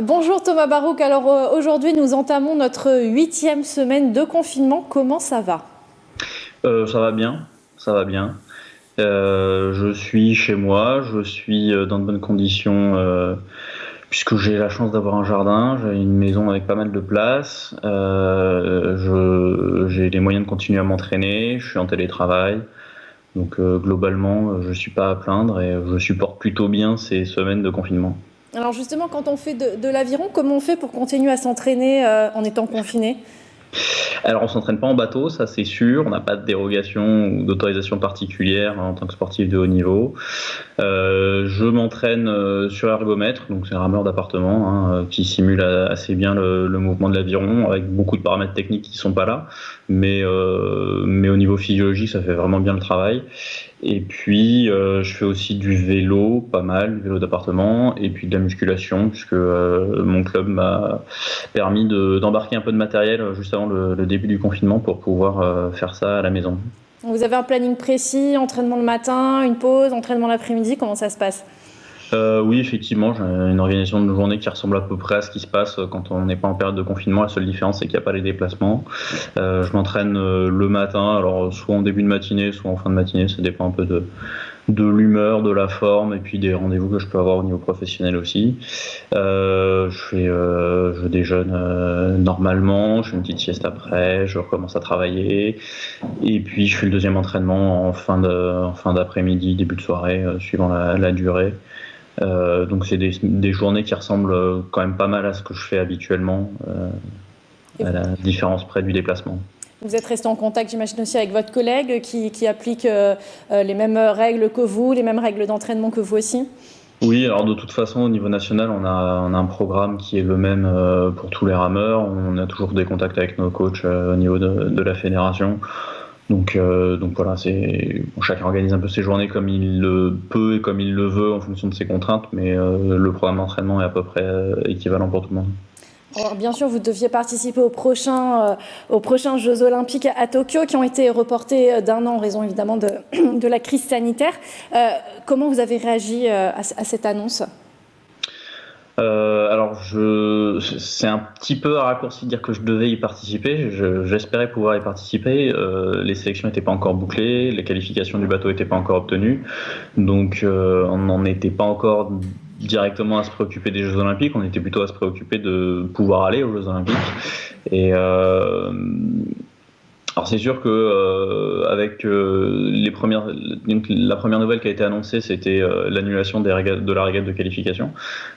Bonjour Thomas Barouk, alors aujourd'hui nous entamons notre 8e semaine de confinement, comment ça va? Ça va bien, ça va bien. Je suis chez moi, je suis dans de bonnes conditions puisque j'ai la chance d'avoir un jardin, j'ai une maison avec pas mal de place, j'ai les moyens de continuer à m'entraîner, je suis en télétravail, donc globalement je suis pas à plaindre et je supporte plutôt bien ces semaines de confinement. Alors justement quand on fait de l'aviron, comment on fait pour continuer à s'entraîner en étant confiné? Alors on s'entraîne pas en bateau, ça c'est sûr, on n'a pas de dérogation ou d'autorisation particulière en tant que sportif de haut niveau. Je m'entraîne sur ergomètre, donc c'est un rameur d'appartement qui simule assez bien le mouvement de l'aviron avec beaucoup de paramètres techniques qui sont pas là, mais au niveau physiologique ça fait vraiment bien le travail. Et puis je fais aussi du vélo, pas mal, du vélo d'appartement, et puis de la musculation puisque mon club m'a permis d'embarquer un peu de matériel juste avant le début du confinement pour pouvoir faire ça à la maison. Vous avez un planning précis, entraînement le matin, une pause, entraînement l'après-midi, comment ça se passe? Oui, effectivement, j'ai une organisation de journée qui ressemble à peu près à ce qui se passe quand on n'est pas en période de confinement. La seule différence, c'est qu'il n'y a pas les déplacements. Je m'entraîne le matin, alors soit en début de matinée, soit en fin de matinée, ça dépend un peu de l'humeur, de la forme et puis des rendez-vous que je peux avoir au niveau professionnel aussi. Je déjeune normalement, je fais une petite sieste après, je recommence à travailler et puis je fais le deuxième entraînement en fin d'après-midi, début de soirée, suivant la durée. Donc c'est des journées qui ressemblent quand même pas mal à ce que je fais habituellement, Et à la différence près du déplacement. vous êtes resté en contact, j'imagine aussi avec votre collègue qui applique les mêmes règles que vous, les mêmes règles d'entraînement que vous aussi? Oui, alors de toute façon, au niveau national, on a un programme qui est le même pour tous les rameurs. On a toujours des contacts avec nos coachs au niveau de la fédération. Donc voilà, chacun organise un peu ses journées comme il le peut et comme il le veut en fonction de ses contraintes, mais le programme d'entraînement est à peu près équivalent pour tout le monde. Alors, bien sûr, vous deviez participer aux prochains Jeux Olympiques à Tokyo qui ont été reportés d'un an en raison évidemment de la crise sanitaire. Comment vous avez réagi à cette annonce? C'est un petit peu un raccourci de dire que je devais y participer. J'espérais pouvoir y participer. Les sélections n'étaient pas encore bouclées, les qualifications du bateau n'étaient pas encore obtenues, donc on n'en était pas encore directement à se préoccuper des Jeux Olympiques. On était plutôt à se préoccuper de pouvoir aller aux Jeux Olympiques. Et alors c'est sûr que avec la première nouvelle qui a été annoncée, c'était l'annulation de la régate de qualification,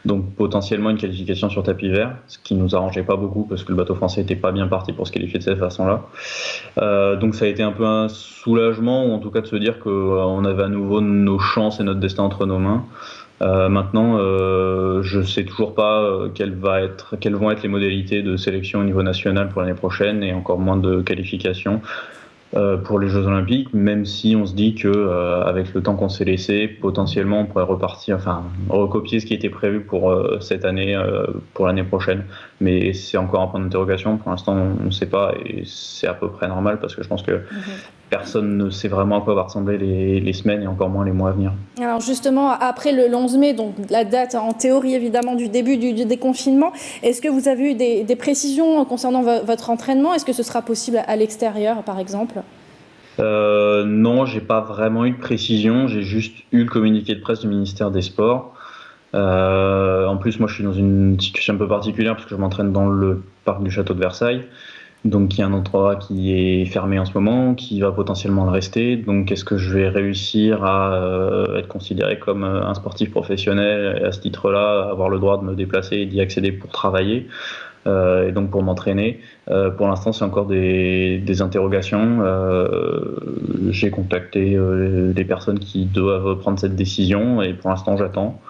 donc potentiellement une qualification sur tapis vert, ce qui nous arrangeait pas beaucoup parce que le bateau français était pas bien parti pour se qualifier de cette façon-là. Donc ça a été un peu un soulagement, ou en tout cas de se dire qu'on avait à nouveau nos chances et notre destin entre nos mains. Maintenant, je sais toujours pas quelles vont être les modalités de sélection au niveau national pour l'année prochaine et encore moins de qualification pour les Jeux Olympiques, même si on se dit que avec le temps qu'on s'est laissé, potentiellement on pourrait repartir, enfin recopier ce qui était prévu pour cette année, pour l'année prochaine. Mais c'est encore un point d'interrogation. Pour l'instant, on ne sait pas et c'est à peu près normal parce que je pense que personne ne sait vraiment à quoi va ressembler les semaines et encore moins les mois à venir. Alors justement, après le 11 mai, donc la date en théorie évidemment du début du déconfinement, est-ce que vous avez eu des précisions concernant votre entraînement? Est-ce que ce sera possible à l'extérieur par exemple? Non, j'ai pas vraiment eu de précision. J'ai juste eu le communiqué de presse du ministère des Sports. En plus, moi, je suis dans une situation un peu particulière parce que je m'entraîne dans le parc du château de Versailles. Donc, il y a un endroit qui est fermé en ce moment, qui va potentiellement le rester. Donc, est-ce que je vais réussir à être considéré comme un sportif professionnel et à ce titre-là, avoir le droit de me déplacer et d'y accéder pour travailler? Et donc pour m'entraîner. Pour l'instant, c'est encore des interrogations. J'ai contacté des personnes qui doivent prendre cette décision et pour l'instant, j'attends.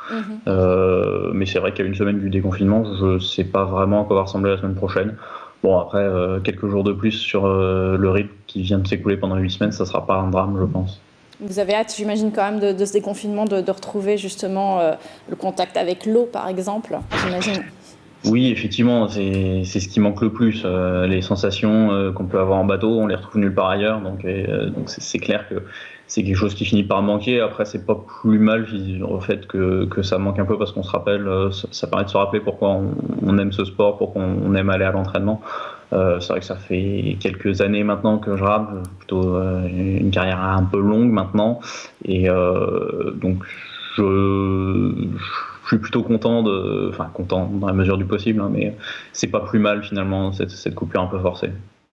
Mais c'est vrai qu'à une semaine du déconfinement, je ne sais pas vraiment à quoi va ressembler la semaine prochaine. Bon, après, quelques jours de plus sur le rythme qui vient de s'écouler pendant 8 semaines, ça ne sera pas un drame, je pense. Vous avez hâte, j'imagine quand même, de ce déconfinement, de retrouver justement le contact avec l'eau par exemple, j'imagine. Oui, effectivement, c'est ce qui manque le plus. Les sensations qu'on peut avoir en bateau, on les retrouve nulle part ailleurs. Donc c'est clair que c'est quelque chose qui finit par manquer. Après, c'est pas plus mal au fait que ça manque un peu parce qu'on se rappelle, ça permet de se rappeler pourquoi on aime ce sport, pourquoi on aime aller à l'entraînement. C'est vrai que ça fait quelques années maintenant que je rame, plutôt une carrière un peu longue maintenant. Et donc, je suis plutôt content dans la mesure du possible, hein, mais c'est pas plus mal finalement cette coupure un peu forcée.